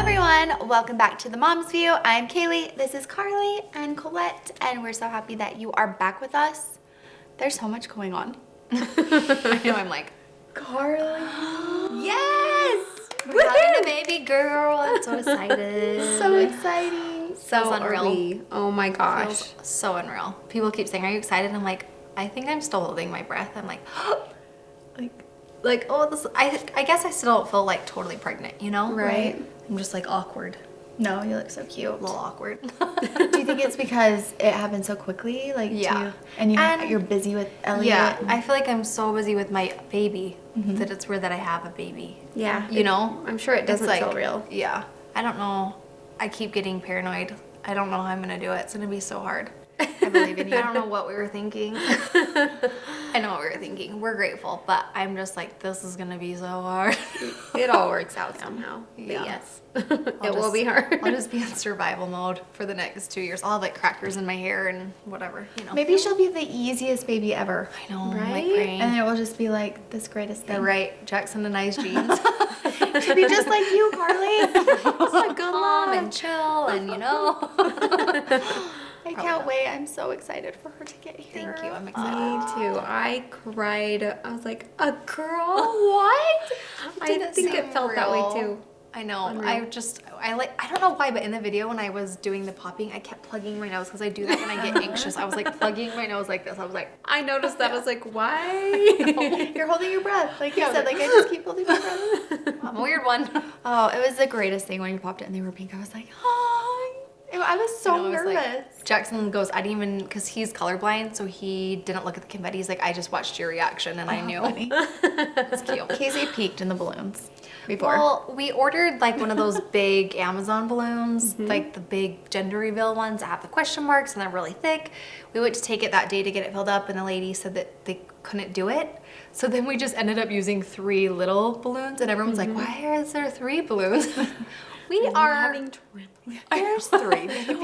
everyone, welcome back to the Mom's View. I'm Kayli, this is Carly and Colette, and we're so happy that you are back with us. There's so much going on. I know, I'm like, Carly. yes! We're having a baby girl. I'm so excited. So exciting. So unreal. Oh my gosh. Feels so unreal. People keep saying, are you excited? I'm like, I think I'm still holding my breath. I'm like, oh, this. I guess I still don't feel like totally pregnant, you know? Right. I'm just like awkward. No, you look so cute. A little awkward. Do you think it's because it happened so quickly? Like, Yeah. And you're busy with Elliot? Yeah, I feel like I'm so busy with my baby that it's weird that I have a baby. Yeah. You know? I'm sure it doesn't It's feel real. Yeah. I don't know. I keep getting paranoid. I don't know how I'm going to do it. It's going to be so hard. I believe in you. I don't know what we were thinking. I know what we were thinking. We're grateful, but I'm just like, this is going to be so hard. It all works out somehow. But Yeah. yes. It will be hard. I'll just be in survival mode for the next 2 years. I'll have like crackers in my hair and whatever, you know. Maybe she'll be the easiest baby ever. I know, I'm like Right? praying. And it will just be like this greatest thing. Yeah, right. Jackson and I's jeans. She'll be just like you, Carly. Like calm and chill and, you know. I can't wait. I'm so excited for her to get here. Thank you. I'm excited. Me too. I cried. I was like, a girl? What? I Didn't think seem it felt that way real. too. I know. Unreal. I don't know why, but in the video when I was doing the popping, I kept plugging my nose because I do that when I get anxious. I was like plugging my nose like this. I was like, I noticed that. I was like, why? You're holding your breath. Like you said, like I just keep holding my breath. I'm a weird one. Oh, it was the greatest thing when you popped it and they were pink. I was like, hi. I was so You know, it was nervous. like- Jackson goes, I didn't even, because he's colorblind, so he didn't look at the confetti. He's like, I just watched your reaction and I knew. Funny. It's cute. Casey peeked in the balloons before. Well, we ordered like one of those big Amazon balloons, like the big gender reveal ones that have the question marks and they're really thick. We went to take it that day to get it filled up and the lady said that they couldn't do it. So then we just ended up using 3 little balloons and everyone's like, why is there 3 balloons? We are having triplets. There's 3 babies.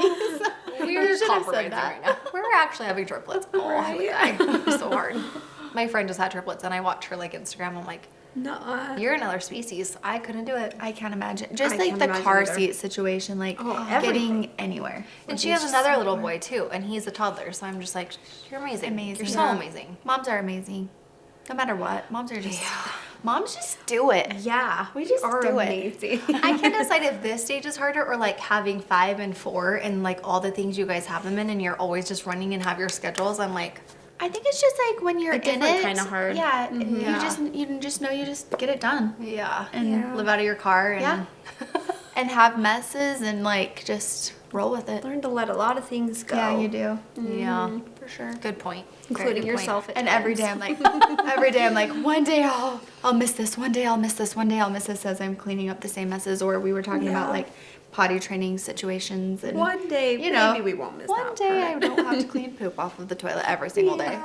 We're should have said compromising that. right now. We're actually having triplets. Oh, Right. it's so hard. My friend just had triplets and I watch her like Instagram. I'm like, Nuh-uh. you're another species. I couldn't do it. I can't imagine. Just I like can't the imagine car either. seat situation, like getting anywhere. And she has another little boy too, and he's a toddler. So I'm just like, you're amazing. Amazing. You're so Yeah. amazing. Moms are amazing. No matter what. Moms are just, moms just do it. Yeah. We just are do it. amazing. I can't decide if this stage is harder or like having 5 and 4 and like all the things you guys have them in, and you're always just running and have your schedules. I'm like, I think it's just like when you're in different it. kinda hard. Yeah, Yeah. you just know you just get it done. yeah, And live out of your car and Yeah. And have messes and like just roll with it. Learn to let a lot of things go. Yeah, you do. yeah, For sure. good point. Very Including good point. yourself. At And every times. day I'm like, one day I'll miss this. One day I'll miss this. One day I'll miss this as I'm cleaning up the same messes. Or we were talking about like potty training situations and One day, you know, maybe we won't miss one that day I part. don't have to clean poop off of the toilet every single day.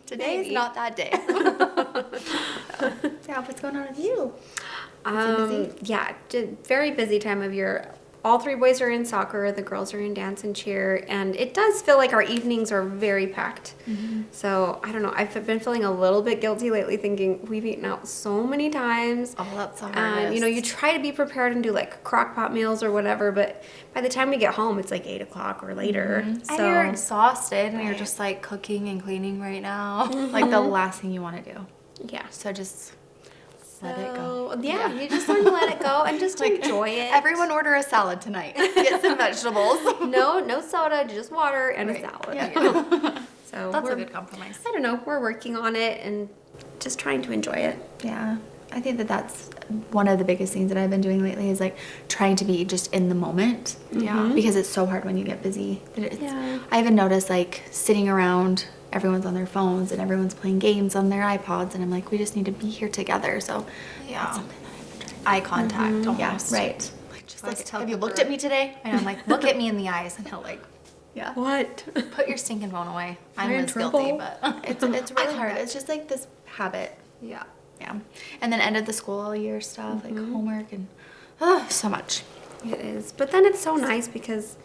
Today is Maybe. not that day. Yeah, what's going on with you? Yeah, very busy time of year. All 3 boys are in soccer, the girls are in dance and cheer, and it does feel like our evenings are very packed. So, I don't know, I've been feeling a little bit guilty lately thinking we've eaten out so many times. Oh, that's the And, hardest. you know, you try to be prepared and do like crock pot meals or whatever, but by the time we get home, it's like 8 o'clock or later. and So, you're exhausted, and you're just like cooking and cleaning right now. Like the last thing you want to do. yeah. So just let it go. So, yeah, you just learn to let it go and just enjoy it. Everyone order a salad tonight. Get some vegetables. No soda, just water and Right. a salad. Yeah. So That's a we're, good compromise. I don't know, we're working on it and just trying to enjoy it. Yeah, I think that's one of the biggest things that I've been doing lately is like trying to be just in the moment. Yeah. Because it's so hard when you get busy. Yeah. I even noticed like sitting around, everyone's on their phones and everyone's playing games on their iPods, and I'm like, we just need to be here together. So Yeah. that's something that I've been trying. Eye contact. Yeah, Almost. right. Like just Let's like, tell have you Cooper. looked at me today? And I'm like, look at me in the eyes, and he'll like, Yeah. What? put your stinking phone away. I'm You're in as guilty, trouble. but It's I really like hard. that. It's just like this habit. Yeah. Yeah. And then end of the school year stuff, like homework and so much. It is. But then it's so nice because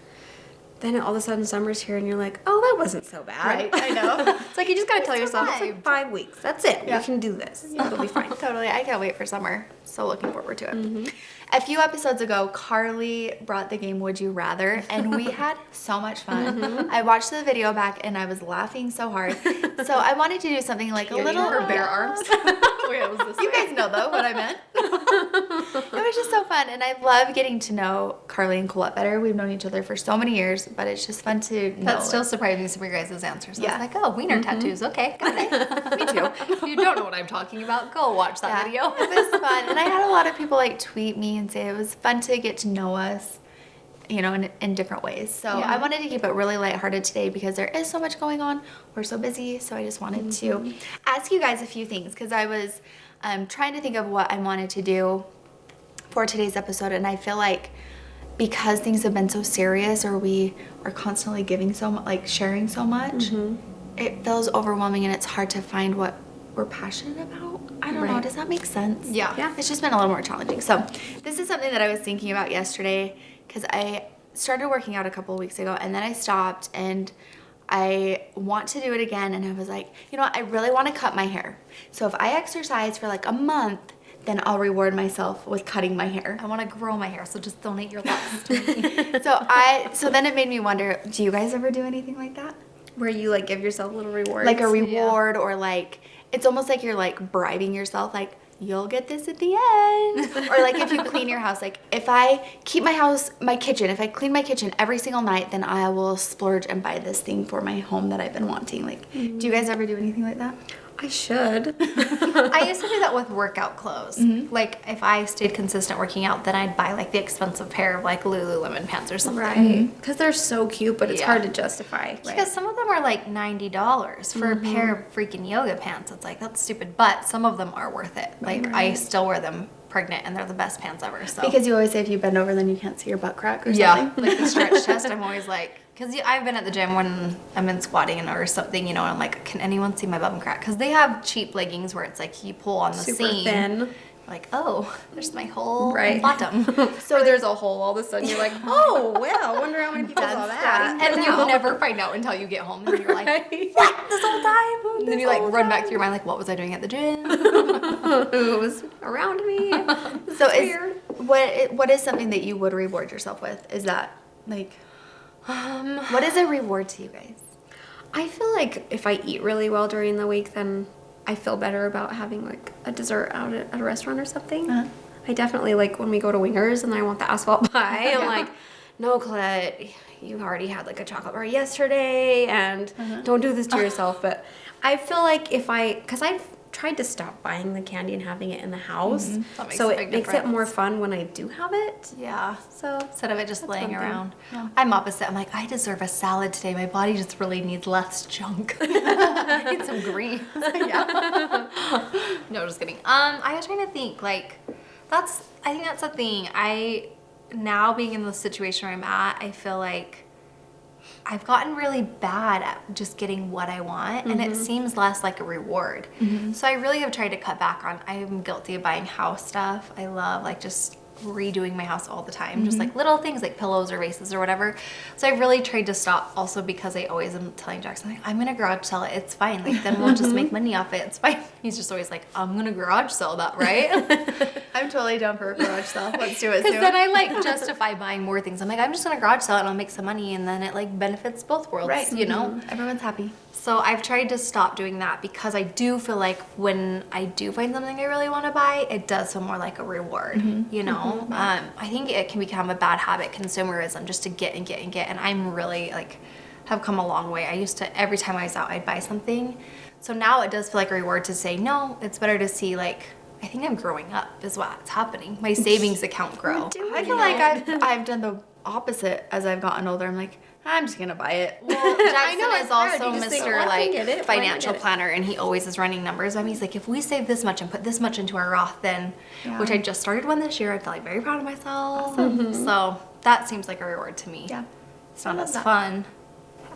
then all of a sudden summer's here and you're like, oh, that wasn't so bad. Right, I know. It's like you just gotta tell yourself, it's like survived. 5 weeks. That's it. Yeah. We can do this. It'll be fine. Totally. I can't wait for summer. So looking forward to it. A few episodes ago, Carly brought the game Would You Rather, and we had so much fun. I watched the video back, and I was laughing so hard. So I wanted to do something like a little... her bare arms. You guys know, though, what I meant. It was just so fun, and I love getting to know Carly and Colette better. We've known each other for so many years, but it's just fun to know. That still surprised me, some of your guys' answers. Yeah. I was like, oh, wiener tattoos. Okay, got it. Me too. If you don't know what I'm talking about, go watch that video. It was fun, and I had a lot of people like tweet me and say it was fun to get to know us, you know, in different ways. So Yeah. I wanted to keep it really lighthearted today because there is so much going on. We're so busy, so I just wanted to ask you guys a few things because I was trying to think of what I wanted to do for today's episode, and I feel like because things have been so serious or we are constantly giving so much, like sharing so much, it feels overwhelming and it's hard to find what we're passionate about. I don't know. Right. Does that make sense? Yeah. Yeah. It's just been a little more challenging. So this is something that I was thinking about yesterday because I started working out a couple of weeks ago and then I stopped and I want to do it again. And I was like, you know what? I really want to cut my hair. So if I exercise for like a month, then I'll reward myself with cutting my hair. I want to grow my hair, so just donate your locks to me. So then it made me wonder, do you guys ever do anything like that? Where you like give yourself little rewards. Like a reward or like, it's almost like you're like bribing yourself, like you'll get this at the end. Or like if you clean your house, like if I keep my kitchen, if I clean my kitchen every single night, then I will splurge and buy this thing for my home that I've been wanting. Like, do you guys ever do anything like that? I should. I used to do that with workout clothes. Like if I stayed consistent working out, then I'd buy like the expensive pair of like Lululemon pants or something. Right. Because they're so cute, but it's Yeah. hard to justify. Because some of them are like $90 for a pair of freaking yoga pants. It's like, that's stupid. But some of them are worth it. Like I still wear them pregnant and they're the best pants ever. So Because you always say if you bend over, then you can't see your butt crack or yeah, something. like the stretch test, I'm always like, because I've been at the gym when I'm in squatting or something, you know, and I'm like, can anyone see my bum crack? Because they have cheap leggings where it's like you pull on the Super seam. thin. Like, oh, there's my whole Right. bottom. So there's a hole all of a sudden. You're like, oh, well, I wonder how many people saw that. And you never find out until you get home. And you're like, Right. what? This whole time? And then you like run back through your mind, like, what was I doing at the gym? Who was around me? So weird. what is something that you would reward yourself with? Is that like, what is a reward to you guys? I feel like if I eat really well during the week, then I feel better about having like a dessert out at a restaurant or something. Uh-huh. I definitely like when we go to Wingers and I want the asphalt pie. I'm like, no, Colette, you already had like a chocolate bar yesterday, and don't do this to yourself. But I feel like because I've tried to stop buying the candy and having it in the house, That makes so a it big makes it difference. more fun when I do have it. Yeah. So Instead of it just laying something. around. Yeah. I'm opposite. I'm like, I deserve a salad today. My body just really needs less junk. I need some greens. Yeah. No, just kidding. I was trying to think, like, I think that's a thing. Now being in the situation where I'm at, I feel like I've gotten really bad at just getting what I want, and it seems less like a reward. So I really have tried to cut back on. I am guilty of buying house stuff. I love like just redoing my house all the time, just like little things like pillows or vases or whatever. So I really tried to stop, also because I always am telling Jackson, like, I'm gonna garage sell it. It's fine. Like then we'll just make money off it. It's fine. He's just always like, I'm gonna garage sell that, right? I'm totally down for a garage sale. Let's do it Because soon. then I like justify buying more things. I'm like, I'm just gonna garage sell it and I'll make some money, and then it like benefits both worlds, Right. you know? Everyone's happy. So I've tried to stop doing that because I do feel like when I do find something I really want to buy, it does feel more like a reward, you know? I think it can become a bad habit, consumerism, just to get and get and get. And I'm really like, have come a long way. I used to, every time I was out, I'd buy something. So now it does feel like a reward to say, no, it's better to see like, I think I'm growing up is what's happening. My savings account grow. I feel like I've done the opposite as I've gotten older. I'm like, I'm just gonna buy it. Well, Jackson know, is it's hard. also You just think, Mr. "Well, I can like get it. Why not financial get it?" planner, and he always is running numbers. I mean, he's like, if we save this much and put this much into our Roth, then, Yeah. which I just started one this year, I feel like very proud of myself. So that seems like a reward to me. Yeah. It's not I love as that. fun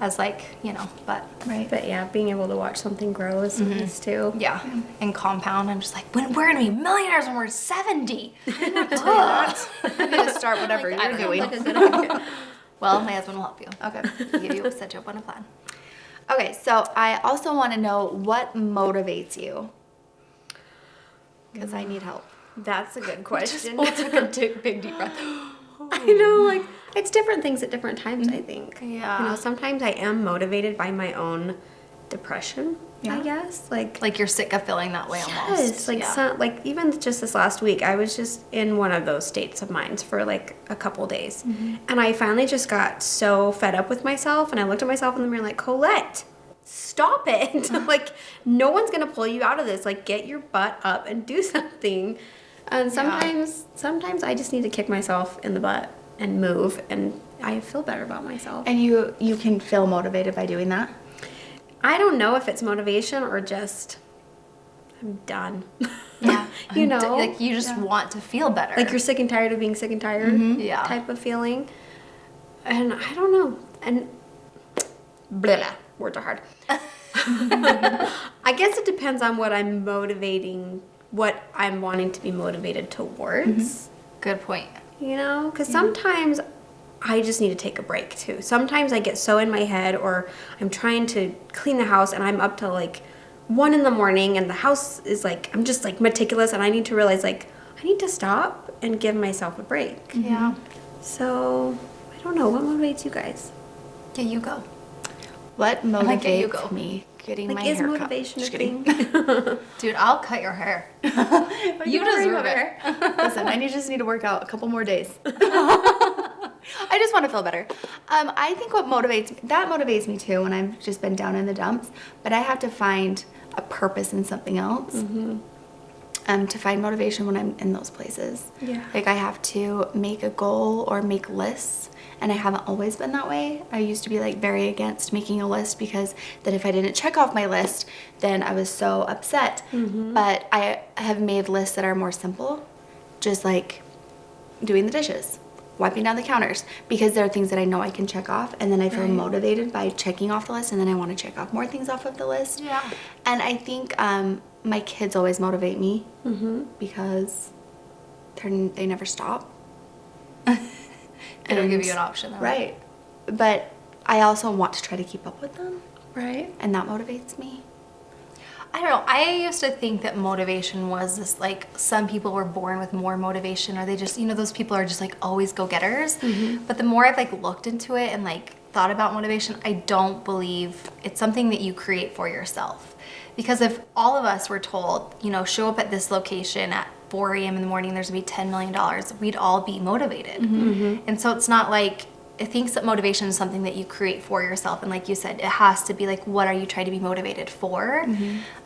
as like, you know, but Right. But yeah, being able to watch something grow is nice too. yeah. And compound, I'm just like, when we're gonna be millionaires when we're 70. I'm gonna start whatever Like, I you're don't know, doing. Like a good idea. Well, my husband will help you. Okay. He'll set you up on a plan. Okay, so I also want to know what motivates you. Because I need help. That's a good question. Just took a big deep breath. I know, like, it's different things at different times, I think. Yeah. You know, sometimes I am motivated by my own depression, Yeah. I guess. Like you're sick of feeling that way almost. Yes, like, like even just this last week, I was just in one of those states of minds for like a couple days. And I finally just got so fed up with myself, and I looked at myself in the mirror like, Colette, stop it. Like, no one's going to pull you out of this. Like, get your butt up and do something. And sometimes I just need to kick myself in the butt and move, and I feel better about myself. And you can feel motivated by doing that? I don't know if it's motivation or just I'm done. Yeah. You know? Like you just want to feel better. Like you're sick and tired of being sick and tired Yeah. type of feeling. And I don't know. And blah, blah, words are hard. I guess it depends on what I'm wanting to be motivated towards. Good point. You know? Because sometimes I just need to take a break too. Sometimes I get so in my head, or I'm trying to clean the house and I'm up till like 1 a.m. and the house is like, I'm just like meticulous, and I need to realize like I need to stop and give myself a break. Yeah. So I don't know, what motivates you guys? Yeah, you go. What like it, you motivates go. me? Getting Like, my is hair cut. motivation a Just kidding. thing? Dude, I'll cut your hair. You deserve it. Listen, I just need to work out a couple more days. I just want to feel better. I think what motivates me too when I've just been down in the dumps, but I have to find a purpose in something else. To find motivation when I'm in those places. Yeah. Like I have to make a goal or make lists, and I haven't always been that way. I used to be like very against making a list because then if I didn't check off my list, then I was so upset. But I have made lists that are more simple, just like doing the dishes, wiping down the counters, because there are things that I know I can check off, and then I feel motivated by checking off the list, and then I want to check off more things off of the list. Yeah. And I think my kids always motivate me because they never stop. It'll give you an option. Though. Right. But I also want to try to keep up with them, Right. and that motivates me. I don't know. I used to think that motivation was this, like, some people were born with more motivation, or they just, you know, those people are just like always go-getters. But the more I've like looked into it and like thought about motivation, I don't believe it's something that you create for yourself. Because if all of us were told, you know, show up at this location at 4 a.m. in the morning, there's gonna be $10 million, we'd all be motivated. And so it's not like, I think that motivation is something that you create for yourself. And like you said, it has to be like, what are you trying to be motivated for?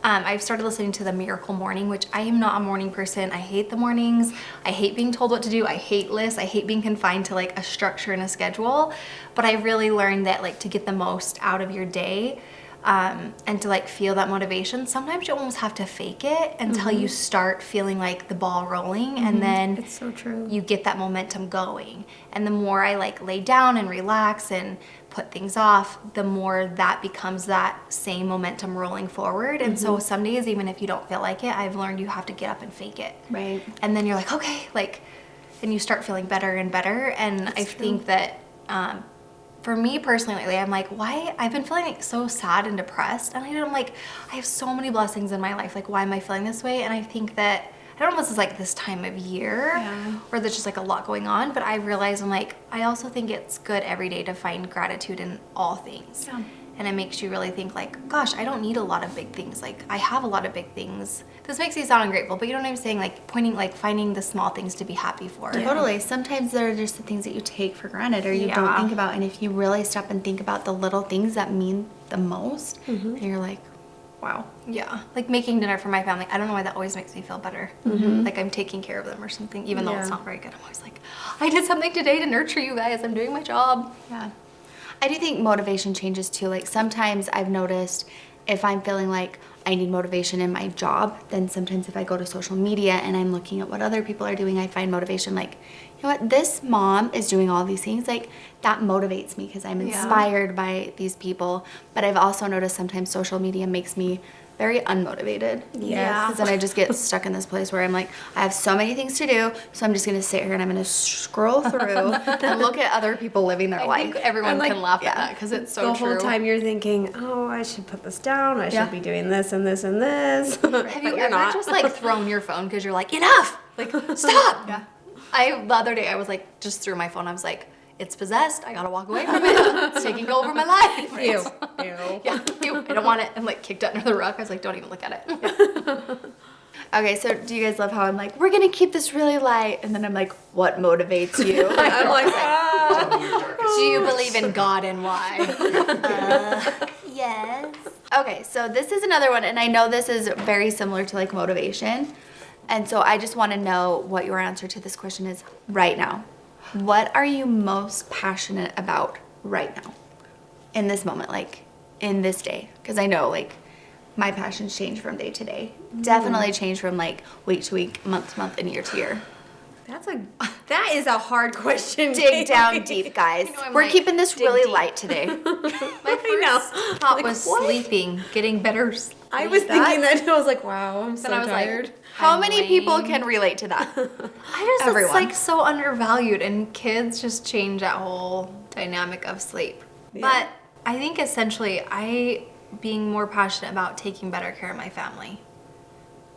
I've started listening to the Miracle Morning, which I am not a morning person. I hate the mornings. I hate being told what to do. I hate lists. I hate being confined to like a structure and a schedule. But I really learned that like to get the most out of your day, and to like feel that motivation, sometimes you almost have to fake it until you start feeling like the ball rolling, and then It's so true. you get that momentum going. And the more I like lay down and relax and put things off, the more that becomes that same momentum rolling forward. And so some days, even if you don't feel like it, I've learned you have to get up and fake it. Right. And then you're like, okay, like, and you start feeling better and better. And I think that for me personally lately, I'm like, why? I've been feeling like so sad and depressed. And I'm like, I have so many blessings in my life. Like, why am I feeling this way? And I think that, I don't know if this is like this time of year or there's just like a lot going on, but I realize I'm like, I also think it's good every day to find gratitude in all things. Yeah. And it makes you really think like, gosh, I don't need a lot of big things. Like, I have a lot of big things. This makes me sound ungrateful, but you know what I'm saying? Like finding the small things to be happy for. Totally. Sometimes there are just the things that you take for granted or you don't Yeah. think about. And if you really stop and think about the little things that mean the most, then you're like, wow. Yeah, like making dinner for my family. I don't know why that always makes me feel better. Like I'm taking care of them or something, even though it's not very good. I'm always like, I did something today to nurture you guys. I'm doing my job. Yeah. I do think motivation changes too. Like sometimes I've noticed if I'm feeling like I need motivation in my job, then sometimes if I go to social media and I'm looking at what other people are doing, I find motivation like, you know what, this mom is doing all these things. Like that motivates me because I'm inspired by these people. But I've also noticed sometimes social media makes me very unmotivated. Yeah. Because then I just get stuck in this place where I'm like, I have so many things to do, so I'm just going to sit here and I'm going to scroll through and look at other people living their I life. think everyone like, can laugh yeah. at that because it's so The true. whole time you're thinking, oh, I should put this down. I Yeah. should be doing this and this and this. Have But you you're ever not. just like thrown your phone because you're like, enough, like stop? Yeah. The other day I was like, just threw my phone. I was like, it's possessed. I gotta walk away from it. It's taking over my life. Ew. Ew. Yeah, ew, I don't want it. And like kicked it under the rug. I was like, don't even look at it. Okay, so do you guys love how I'm like, we're going to keep this really light? And then I'm like, what motivates you? I'm like, Do you believe in God and why? Yes. Okay, so this is another one, and I know this is very similar to like motivation. And so I just want to know what your answer to this question is right now. What are you most passionate about right now? In this moment, like in this day? Because I know like my passions change from day to day. Definitely change from like week to week, month to month, and year to year. that is a hard question. Dig down deep, guys. I know, I'm We're like, keeping this dig really deep. light today. My I know. first thought Like, was what? sleeping, getting better sleep. I was thinking that too. I was like, wow, I'm so Then I was tired. like, How I'm many people lame. can relate to that? I just Everyone. it's like so undervalued, and kids just change that whole dynamic of sleep. Yeah. But I think essentially, being more passionate about taking better care of my family.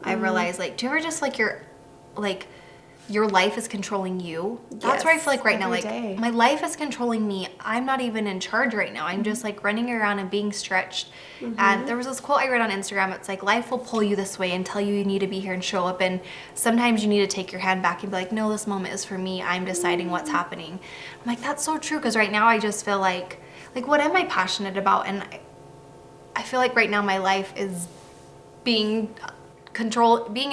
I realize, like, do you ever just like your life is controlling you? That's where I Yes, feel like right now, every like day. my life is controlling me. I'm not even in charge right now. I'm just like running around and being stretched. And there was this quote I read on Instagram. It's like, life will pull you this way and tell you need to be here and show up. And sometimes you need to take your hand back and be like, no, this moment is for me. I'm deciding what's happening. I'm like, that's so true. Because right now I just feel like what am I passionate about? And I feel like right now my life is being in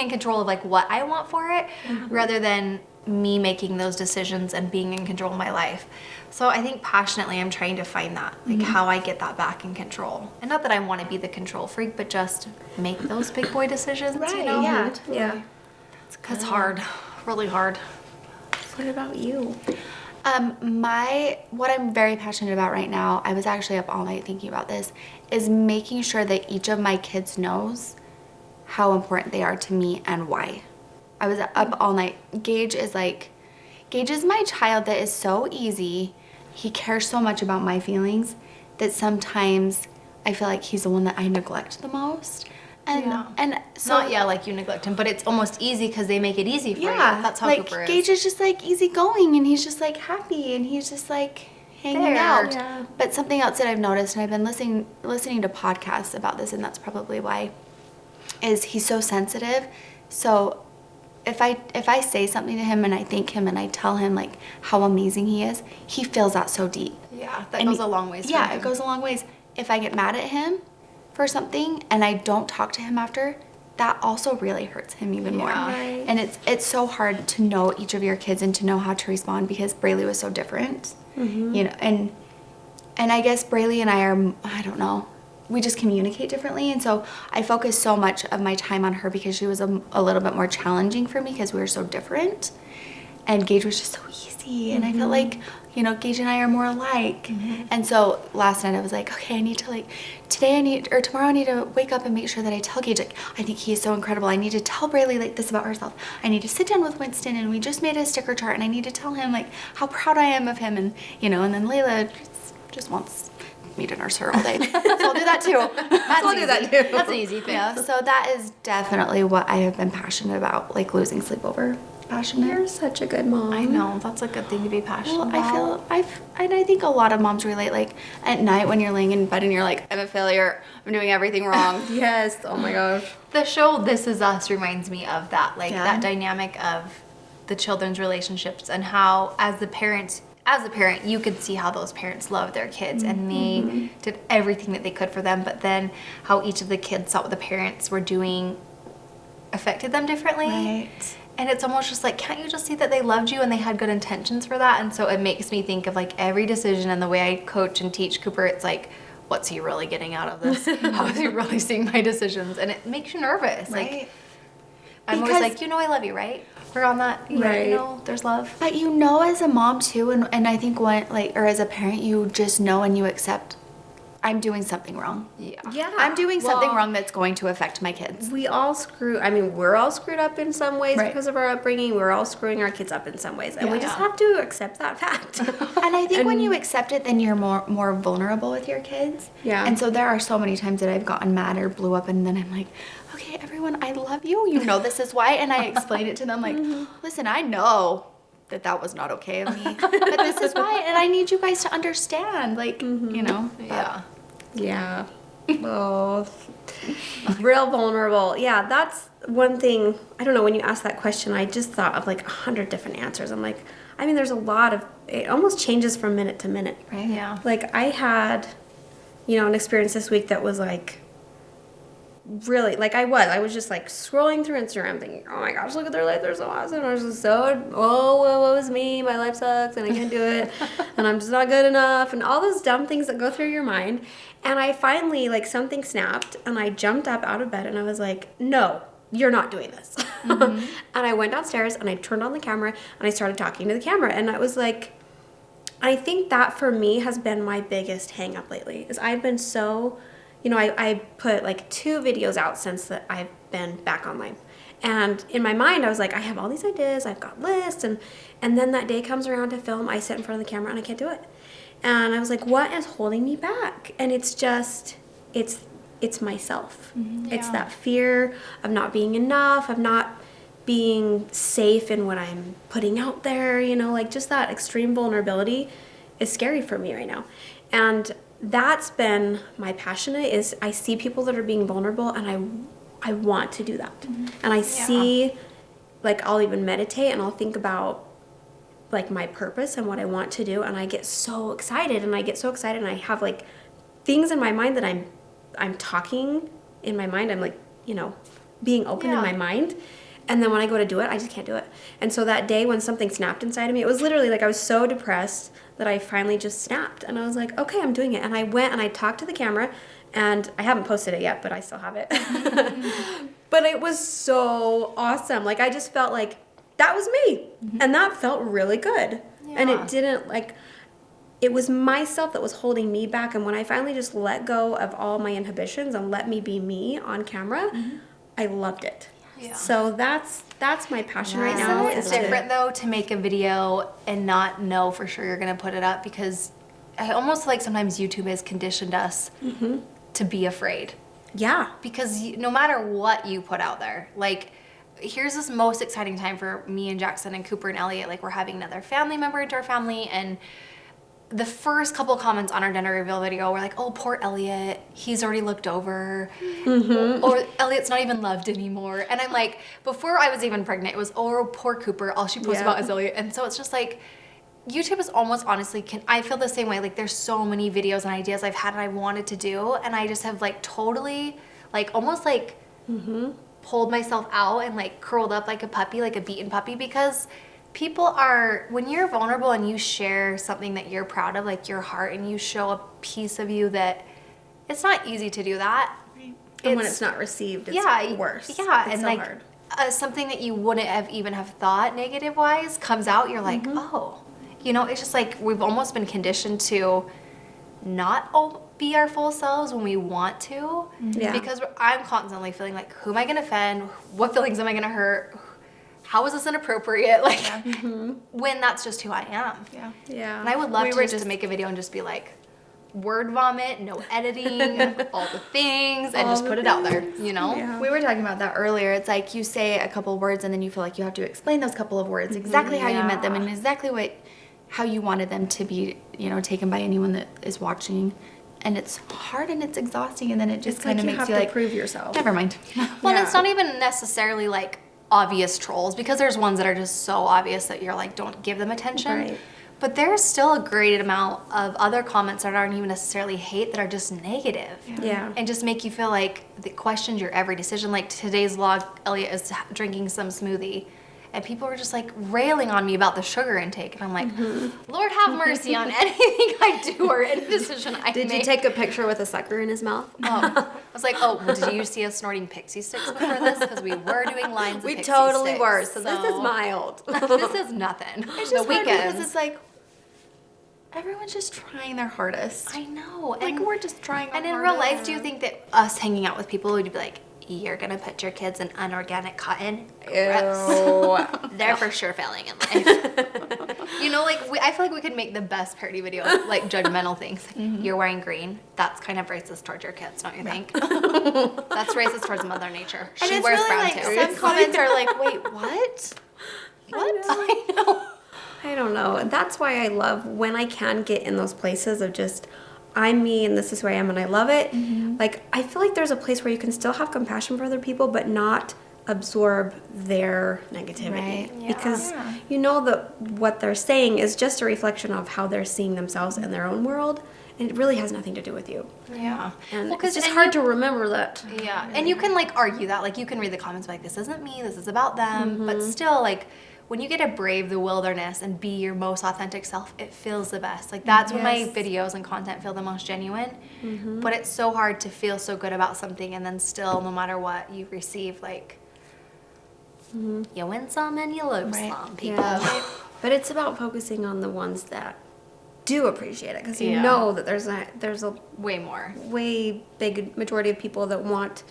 control of like what I want for it, rather than me making those decisions and being in control of my life. So I think passionately I'm trying to find that, like how I get that back in control. And not that I want to be the control freak, but just make those big boy decisions, you know? Yeah. Yeah. It's hard, really hard. What about you? What I'm very passionate about right now, I was actually up all night thinking about this, is making sure that each of my kids knows how important they are to me and why. I was up all night. Gage is my child that is so easy. He cares so much about my feelings that sometimes I feel like he's the one that I neglect the most. And so Not like you neglect him, but it's almost easy because they make it easy for you. yeah, That's how like Cooper is. Gage is just like easygoing, and he's just like happy, and he's just like hanging There. out. Yeah. But something else that I've noticed, and I've been listening to podcasts about this, and that's probably why, is he's so sensitive. So if I say something to him and I thank him and I tell him like how amazing he is, he feels that so deep. Yeah, that And goes a long ways. Yeah, for him. it goes a long ways. If I get mad at him for something and I don't talk to him after, that also really hurts him even more. Yeah. Right. And it's so hard to know each of your kids and to know how to respond because Braylee was so different. You know, and I guess Braylee and I are, I don't know, we just communicate differently, and so I focus so much of my time on her because she was a little bit more challenging for me because we were so different, and Gage was just so easy, and I felt like, you know, Gage and I are more alike. And so last night I was like, okay, tomorrow I need to wake up and make sure that I tell Gage, like, I think he is so incredible. I need to tell Braylee like this about herself. I need to sit down with Winston, and we just made a sticker chart, and I need to tell him like how proud I am of him, and you know, and then Layla just wants me to nurse her all day. So I'll do that too. I'll do that too. That's an easy thing. Yeah, so that is definitely what I have been passionate about, like losing sleep over. Passionate. You're such a good mom. I know, that's a good thing to be passionate Well, about. I think a lot of moms relate, like at night when you're laying in bed and you're like, I'm a failure, I'm doing everything wrong. Yes. Oh my gosh. The show This Is Us reminds me of that, like Yeah. that dynamic of the children's relationships and how as a parent, you could see how those parents love their kids and they did everything that they could for them, but then how each of the kids saw what the parents were doing affected them differently. Right. And it's almost just like, can't you just see that they loved you and they had good intentions for that? And so it makes me think of like every decision and the way I coach and teach Cooper, it's like, what's he really getting out of this? How is he really seeing my decisions? And it makes you nervous. Right. Like, I'm Because- always like, you know I love you, right? We're on that, Right. you know, there's love. But you know, as a mom too, and I think as a parent, you just know and you accept. I'm doing something wrong. Yeah. I'm doing something wrong that's going to affect my kids. We're all screwed up in some ways Right. because of our upbringing. We're all screwing our kids up in some ways. And we just have to accept that fact. And I think when you accept it, then you're more vulnerable with your kids. Yeah. And so there are so many times that I've gotten mad or blew up, and then I'm like, okay, everyone, I love you. You know this is why. And I explain it to them like, listen, I know that was not okay of me, but this is why, and I need you guys to understand. Like, you know. Yeah. Yeah. Oh, real vulnerable. Yeah, that's one thing. I don't know, when you asked that question, I just thought of like 100 different answers. I'm like, I mean, there's a lot of, it almost changes from minute to minute. Right. Yeah. Like, I had, an experience this week that was like, really, like I was just like scrolling through Instagram thinking, oh my gosh, look at their life, they're so awesome. I was just what was me, my life sucks and I can't do it and I'm just not good enough and all those dumb things that go through your mind. And I finally, like, something snapped and I jumped up out of bed and I was like, no, you're not doing this. And I went downstairs and I turned on the camera and I started talking to the camera, and I was like, I think that for me has been my biggest hang up lately, is I've been so, I put like 2 videos out since that I've been back online. And in my mind, I was like, I have all these ideas, I've got lists, and then that day comes around to film, I sit in front of the camera and I can't do it. And I was like, what is holding me back? And it's just, it's myself. It's that fear of not being enough, of not being safe in what I'm putting out there, like just that extreme vulnerability is scary for me right now. And that's been my passion, is I see people that are being vulnerable and I want to do that. And I see, like, I'll even meditate and I'll think about like my purpose and what I want to do, and I get so excited and I have like things in my mind that I'm talking in my mind. I'm like, being open in my mind. And then when I go to do it, I just can't do it. And so that day when something snapped inside of me, it was literally like I was so depressed that I finally just snapped. And I was like, okay, I'm doing it. And I went and I talked to the camera, and I haven't posted it yet, but I still have it. But it was so awesome. Like, I just felt like that was me. And that felt really good. And it didn't, like, it was myself that was holding me back. And when I finally just let go of all my inhibitions and let me be me on camera, I loved it. Yeah. So that's my passion right now. It's different though to make a video and not know for sure you're gonna put it up, because I almost feel like sometimes YouTube has conditioned us to be afraid. Yeah. Because no matter what you put out there, like, here's this most exciting time for me and Jackson and Cooper and Elliot. Like, we're having another family member into our family, and the first couple comments on our gender reveal video were like, oh, poor Elliot, he's already looked over. Or Elliot's not even loved anymore. And I'm like, before I was even pregnant, it was, oh, poor Cooper, all she posts about is Elliot. And so it's just like, YouTube is almost, honestly, I feel the same way. Like, there's so many videos and ideas I've had and I wanted to do, and I just have like totally, like, almost like pulled myself out and like curled up like a puppy, like a beaten puppy, because people are, when you're vulnerable and you share something that you're proud of, like your heart, and you show a piece of you that, it's not easy to do that. And when it's not received, it's worse. Yeah, it's and so like hard. Something that you wouldn't have even have thought negative wise comes out, you're like, oh, it's just like we've almost been conditioned to not be our full selves when we want to. Because I'm constantly feeling like, who am I gonna offend? What feelings am I gonna hurt? How is this inappropriate? Like, when that's just who I am. Yeah. And I would love to make a video and just be like, word vomit, no editing, all the things, and just put it out there, Yeah. We were talking about that earlier. It's like you say a couple of words and then you feel like you have to explain those couple of words exactly how you meant them and exactly how you wanted them to be, taken by anyone that is watching. And it's hard and it's exhausting, and then it just kind of makes you like, prove yourself. never mind. Well, and it's not even necessarily like obvious trolls, because there's ones that are just so obvious that you're like, don't give them attention. Right. But there's still a great amount of other comments that aren't even necessarily hate, that are just negative. Yeah. And just make you feel like it questions your every decision. Like today's vlog, Elliot is drinking some smoothie, and people were just like railing on me about the sugar intake. And I'm like, Lord have mercy on anything I do or any decision I make. Did you take a picture with a sucker in his mouth? I was like, did you see us snorting pixie sticks before this? Because we were doing lines of We pixie totally sticks. were. So this is mild. This is nothing. It's just the hard weekends. because it's like, everyone's just trying their hardest. I know. Like, we're just trying our And in hardest. real life, do you think that us hanging out with people would be like, you're gonna put your kids in unorganic cotton? Gross. They're for sure failing in life. You know, like I feel like we could make the best parody video, like judgmental things. Like, you're wearing green. That's kind of racist towards your kids, don't you think? That's racist towards Mother Nature. And She it's wears really brown like, too. some comments are like, wait, what? What? I know. I don't know. That's why I love when I can get in those places of just, I'm me and this is who I am and I love it. Like, I feel like there's a place where you can still have compassion for other people, but not absorb their negativity. Right. Yeah. Because Yeah. you know that what they're saying is just a reflection of how they're seeing themselves in their own world. And it really has nothing to do with you. Yeah. And Well, it's just and hard to remember that. Yeah, and you can like argue that, like you can read the comments like, this isn't me, this is about them, but still, like when you get to brave the wilderness and be your most authentic self, it feels the best. Like that's when my Yes. videos and content feel the most genuine. But it's so hard to feel so good about something and then still, no matter what, you receive like you win some and you lose Right. some, people. Yeah. But it's about focusing on the ones that do appreciate it, because you Yeah. know that there's a Way more. way big majority of people that want,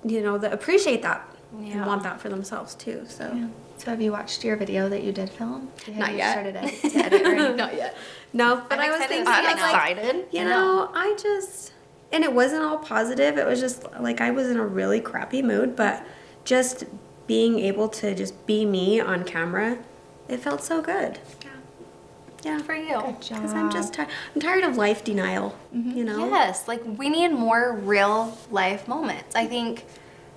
that appreciate that Yeah. and want that for themselves too. So Yeah. So have you watched your video that you did film? Have Not you yet. started to edit or anything? Not yet. no, but I'm I was excited to thinking, see it I'm now. like, Excited? you know, I just, and it wasn't all positive. It was just like I was in a really crappy mood, but just being able to just be me on camera, it felt so good. Yeah, For you. because I'm just I'm tired of life denial. You know. Yes, like we need more real life moments. I think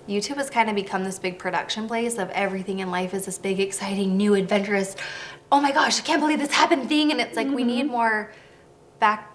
YouTube has kind of become this big production place of everything in life is this big, exciting, new, adventurous, oh my gosh, I can't believe this happened thing. And it's like we need more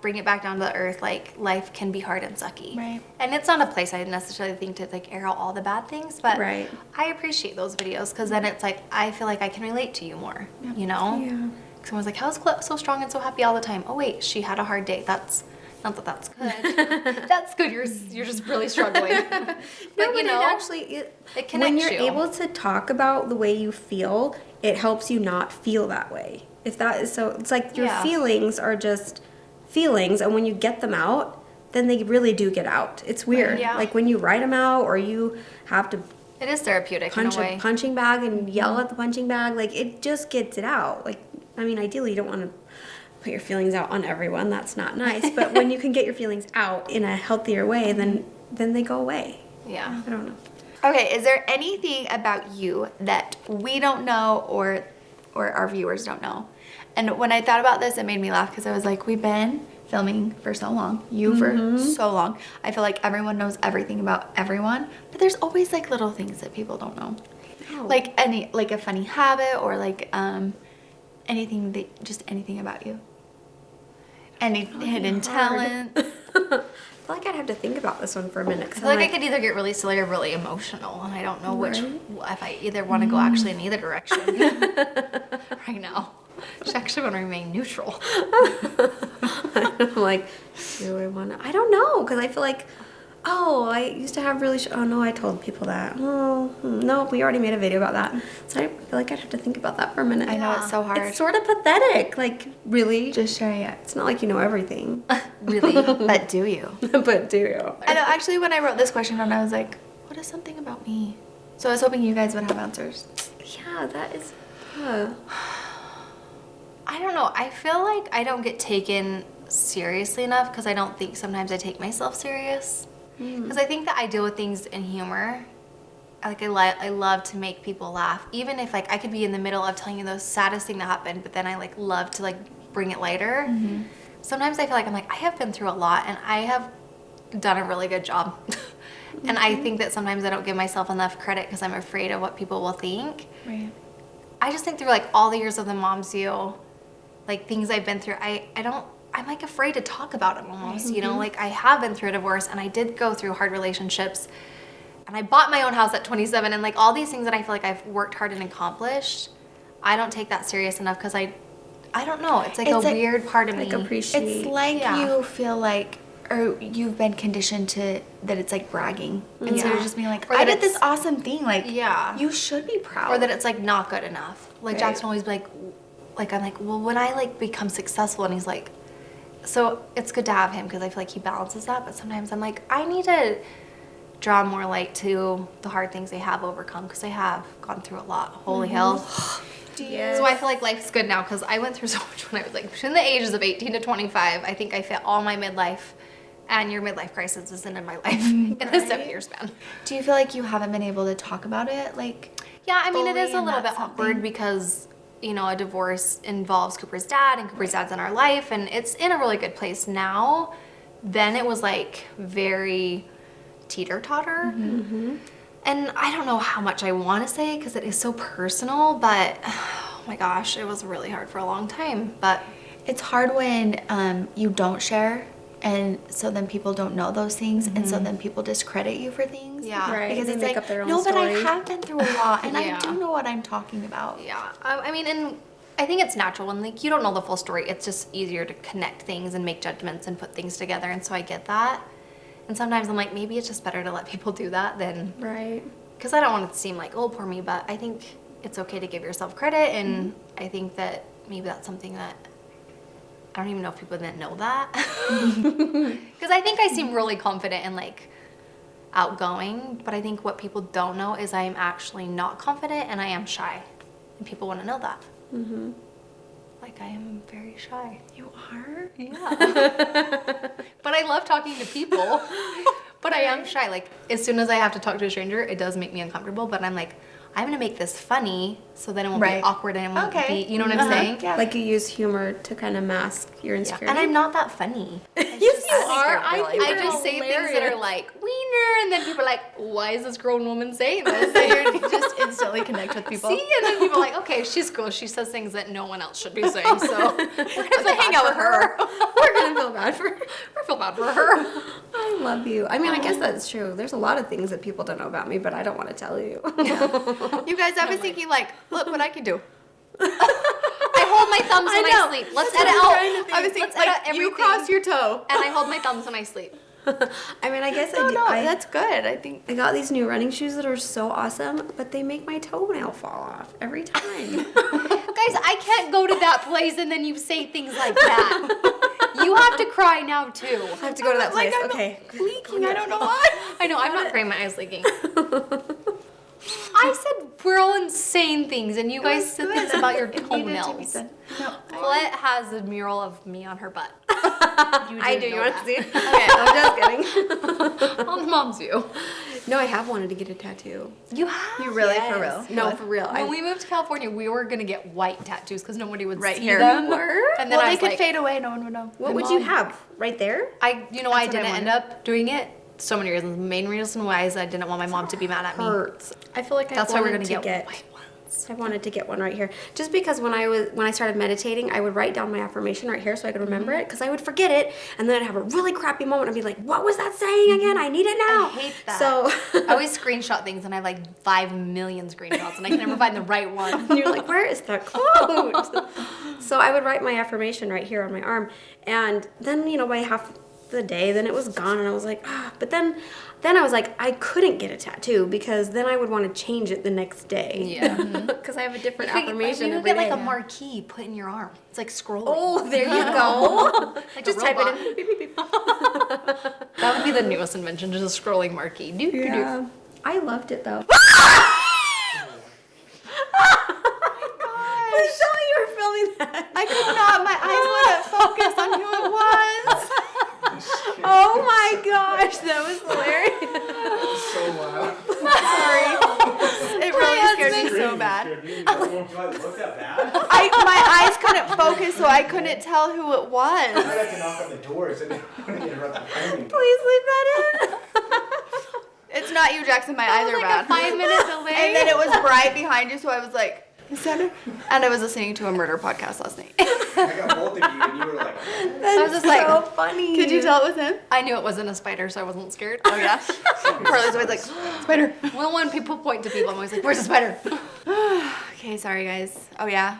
bring it back down to the earth. Like life can be hard and sucky. Right. And it's not a place I necessarily think to like air out all the bad things, but Right. I appreciate those videos because then it's like I feel like I can relate to you more, you know? Yeah. Someone's like, how's Chloe so strong and so happy all the time? Oh wait, she had a hard day. That's not that that's good. That's good. You're just really struggling. No, but you know, it actually it when connects you're you. able to talk about the way you feel, it helps you not feel that way. If that is so, it's like your Yeah. feelings are just feelings, and when you get them out, then they really do get out. It's weird. Yeah. Like when you write them out, or you have to It is therapeutic punch in a a way. punching bag and yell at the punching bag. Like it just gets it out. Like I mean, ideally, you don't want to put your feelings out on everyone. That's not nice. But when you can get your feelings out in a healthier way, then they go away. Yeah. I don't know. Okay, is there anything about you that we don't know or our viewers don't know? And when I thought about this, it made me laugh because I was like, we've been filming for so long, for so long. I feel like everyone knows everything about everyone, but there's always like little things that people don't know. Oh. Like a funny habit or like anything about you. Any hidden talent. I feel like I'd have to think about this one for a minute. I feel like I could either get really silly or really emotional, and I don't know which. If I either want to go actually in either direction right now. Just actually want to remain neutral. I'm like, do I want to? I don't know, because I feel like, I used to have really. Oh no, I told people that. Oh no, we already made a video about that. So I feel like I'd have to think about that for a minute. I know it's so hard. It's sort of pathetic. Like really, Just sharing it. it's not like you know everything. Really. But do you? But do you? I know, actually, when I wrote this question down, I was like, what is something about me? So I was hoping you guys would have answers. Yeah, that is. I don't know. I feel like I don't get taken seriously enough because I don't think sometimes I take myself serious. Because I think that I deal with things in humor. Like I love to make people laugh, even if like I could be in the middle of telling you the saddest thing that happened, but then I like love to like bring it lighter. Sometimes I feel like I'm like I have been through a lot and I have done a really good job. And I think that sometimes I don't give myself enough credit because I'm afraid of what people will think. Right. I just think through like all the years of the Moms You, like things I've been through, I'm like afraid to talk about it almost, you know, like I have been through a divorce and I did go through hard relationships and I bought my own house at 27 and like all these things that I feel like I've worked hard and accomplished, I don't take that serious enough because I don't know, it's like It's a like- weird part of Like me. appreciate. It's like Yeah. you feel like, or you've been conditioned to that it's like bragging instead of Yeah. just being like, Or I that did this it's- awesome thing. Like, Yeah. you should be proud. Or that it's like not good enough. Like Right. Jackson always be like like, I'm like, well, when I like become successful, and he's like, so it's good to have him because I feel like he balances that. But sometimes I'm like, I need to draw more light to the hard things they have overcome because they have gone through a lot. Holy hell. Yes. So I feel like life's good now because I went through so much when I was like between the ages of 18 to 25. I think I fit all my midlife, and your midlife crisis isn't in my life in a 7-year span. Do you feel like you haven't been able to talk about it? Like, Yeah, I mean, it fully, is a and little that's bit awkward something- because, you know, a divorce involves Cooper's dad, and Cooper's dad's in our life, and it's in a really good place now. Then it was like very teeter-totter. And I don't know how much I want to say because it is so personal, but oh my gosh, it was really hard for a long time. But it's hard when you don't share, and so then people don't know those things, and so then people discredit you for things. yeah. Right. Because They it's make like, up their own no, but I story." have been through a lot, and Yeah. I do know what I'm talking about. Yeah, I mean, and I think it's natural when like you don't know the full story. It's just easier to connect things and make judgments and put things together, and so I get that. And sometimes I'm like, maybe it's just better to let people do that than, Right. because I don't want it to seem like, oh, poor me. But I think it's okay to give yourself credit, and I think that maybe that's something that I don't even know if people didn't know that, because I think I seem really confident and like outgoing, but I think what people don't know is I am actually not confident and I am shy, and people want to know that. Like I am very shy. You are? Yeah. But I love talking to people. But I am shy. Like as soon as I have to talk to a stranger, it does make me uncomfortable. But I'm like, I'm gonna make this funny so then it won't Right. be awkward and it won't Okay. be, you know what I'm saying? Yeah. Like you use humor to kind of mask your Yeah. insecurity. And I'm not that funny. Yes, you are. I just say things that are like wiener, and then people are like, "Why is this grown woman saying this?" So you just instantly connect with people. See, and then people are like, "Okay, she's cool. She says things that no one else should be saying." So we're gonna hang out with her. We're gonna feel bad for her. I feel bad for her. I love you. I mean, I guess that's true. There's a lot of things that people don't know about me, but I don't want to tell you. You guys, I was thinking like, look what I can do. I hold my thumbs when I know. sleep. Let's That's edit what I'm out. trying to think. I was thinking Let's edit like, you everything. cross your toe. And I hold my thumbs when I sleep. I mean, I guess No, I do. no, I, that's good. I think. I got these new running shoes that are so awesome, but they make my toenail fall off every time. Guys, I can't go to that place and then you say things like that. You have to cry now too. I have to go to that place. Like, I'm Okay. leaking. I don't know why. I know, I'm not crying, my eyes leaking. I said we're all insane things and you guys said things about your toenails. No. Colette has a mural of me on her butt. I do. know You want that. to see it? Okay, I'm just kidding. On mom's view. No, I have wanted to get a tattoo. You have? You really, for Yes. real? No, for real. When we moved to California, we were gonna get white tattoos because nobody would Right see here. them. You were? And then Well, I they was could like, fade away. No one would know. What would you have? Right there? I That's what I didn't end wanted. up doing it. So many reasons. The main reason why is I didn't want my mom to be mad at me. Hurts. I feel like That's I why we're wanted gonna to get white ones. I wanted to get one right here, just because when I started meditating, I would write down my affirmation right here so I could remember it, because I would forget it, and then I'd have a really crappy moment and be like, "What was that saying again? I need it now." I hate that. So I always screenshot things and I have like 5 million screenshots and I can never find the right one. and you're like, "Where is that quote?" So I would write my affirmation right here on my arm, and then by half the day, then it was gone, and I was like, But then I was like, I couldn't get a tattoo because then I would want to change it the next day. Yeah. Because I have a different You affirmation could every get like day. a marquee put in your arm. It's like scrolling. Oh, there you go. Like Just a type robot. it in. Beep, beep, beep. That would be the newest invention, just a scrolling marquee. Yeah. I loved it though. Michelle, you were filming that. I could not. My eyes wouldn't focus on who it was. Oh my gosh, that was hilarious. So loud. Sorry. It really scared me so bad. Do I look that bad? My eyes couldn't focus, so I couldn't tell who it I was. had to knock on the doors and interrupt the filming. Please leave that in. It's not you, Jackson. My eyes are like bad. a 5-minute delay. And then it was bright behind you, so I was like, is that her? And I was listening to a murder podcast last night. I got both of you and you were like, That's was just like, so funny. Could you tell it was him? I knew it wasn't a spider, so I wasn't scared. Oh, yeah. Carly's always like, spider. Well, when people point to people, I'm always like, where's the spider? Okay, sorry, guys. Oh, yeah.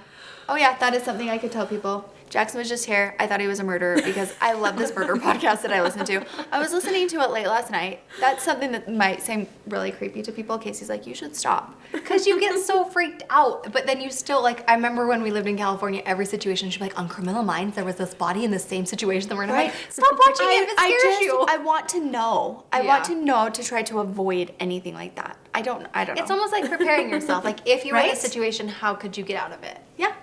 Oh, yeah, that is something I could tell people. Jackson was just here. I thought he was a murderer because I love this murder podcast that I listen to. I was listening to it late last night. That's something that might seem really creepy to people. Casey's like, you should stop. Because you get so freaked out, but then you still, like, I remember when we lived in California, every situation, she'd be like, on Criminal Minds, there was this body in the same situation that we're in. I'm like, stop watching it if it scares you. I want to know. I want to know to try to avoid anything like that. I don't know. It's almost like preparing yourself. Like, if you were in Right? a situation, how could you get out of it? Yeah.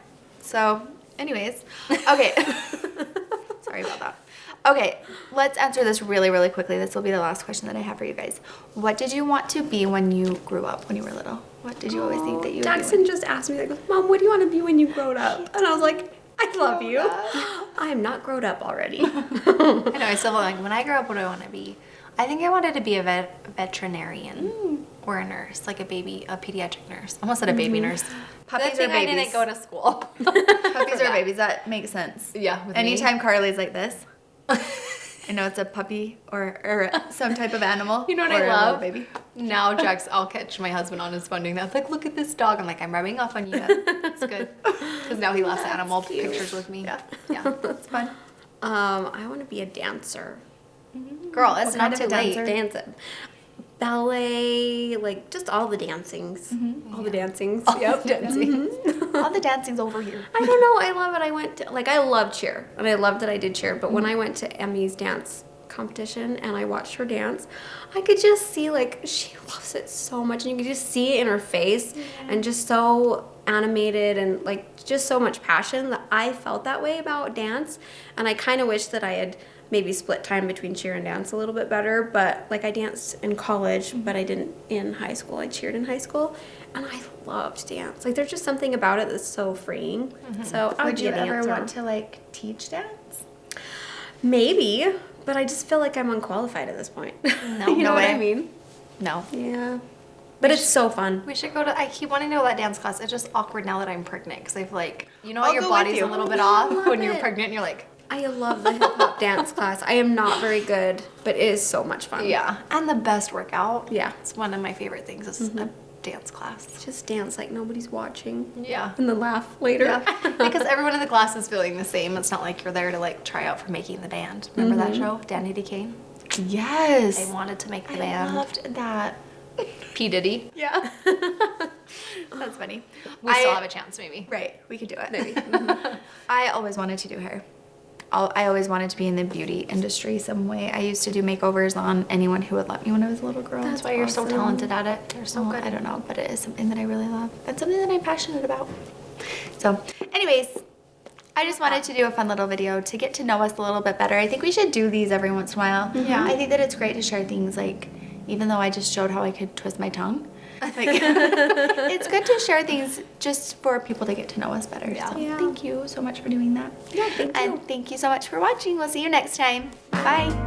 So, anyways. Okay. Sorry about that. Okay, let's answer this really, really quickly. This will be the last question that I have for you guys. What did you want to be when you grew up, when you were little? What did you always think that you would Jackson just asked me, like, Mom, what do you want to be when you grow up? And I was like, I love you. I am not grown up already. I know, I still feel like, when I grow up, what do I want to be? I think I wanted to be a veterinarian or a nurse, like a pediatric nurse. I almost said a baby nurse. Puppies Good thing or I babies? didn't go to school. Puppies or babies? That makes sense. Yeah, with me. Anytime Carly's like this, I know it's a puppy or some type of animal. You know what or I a little love? baby. Now, Jax, I'll catch my husband on his phone doing that. It's like, look at this dog. I'm like, I'm rubbing off on you. It's good. Because now he laughs at animal pictures with me. Yeah. Yeah. That's fun. I want to be a dancer. Girl, it's What not kind of too a late. dancer? Dancer. Ballet, like just all the dancings. All the dancings. All Yep. the dancing. All the dancing's over here. I don't know. I love it. I went to, like, I love cheer, and I love that I did cheer. But when I went to Emmy's dance competition and I watched her dance, I could just see, like, she loves it so much, and you could just see it in her face, and just so animated and like just so much passion that I felt that way about dance. And I kind of wish that I had maybe split time between cheer and dance a little bit better. But like, I danced in college, but I didn't in high school. I cheered in high school, and I loved dance. Like, there's just something about it that's so freeing. So I Would be you a ever dancer. want to like teach dance? Maybe, but I just feel like I'm unqualified at this point. No, you know no what way. I mean? No. Yeah. But it's so fun. We should go to, I keep wanting to go to that dance class. It's just awkward now that I'm pregnant because I feel like, you know, I'll your go with body's you. a little bit I off love when you're it. pregnant and you're like, I love the hip hop dance class. I am not very good, but it is so much fun. yeah. And the best workout. Yeah. It's one of my favorite things is a dance class. Just dance like nobody's watching. Yeah. And then laugh later. Yeah. Because everyone in the class is feeling the same. It's not like you're there to like try out for making the band. Remember that show? Danny DeCane? Yes. They wanted to make the I band. loved that. P. Diddy. Yeah. That's funny. We still have a chance, maybe. Right, we could do it. Maybe. I always wanted to do hair. I always wanted to be in the beauty industry some way. I used to do makeovers on anyone who would let me when I was a little girl. That's why you're so talented at it. You're so good. I don't know, but it is something that I really love and something that I'm passionate about. So, anyways, I just wanted to do a fun little video to get to know us a little bit better. I think we should do these every once in a while. Yeah. I think that it's great to share things like, even though I just showed how I could twist my tongue, like, it's good to share things just for people to get to know us better. Yeah. So Yeah. thank you so much for doing that. Yeah, thank you. And thank you so much for watching. We'll see you next time. Bye.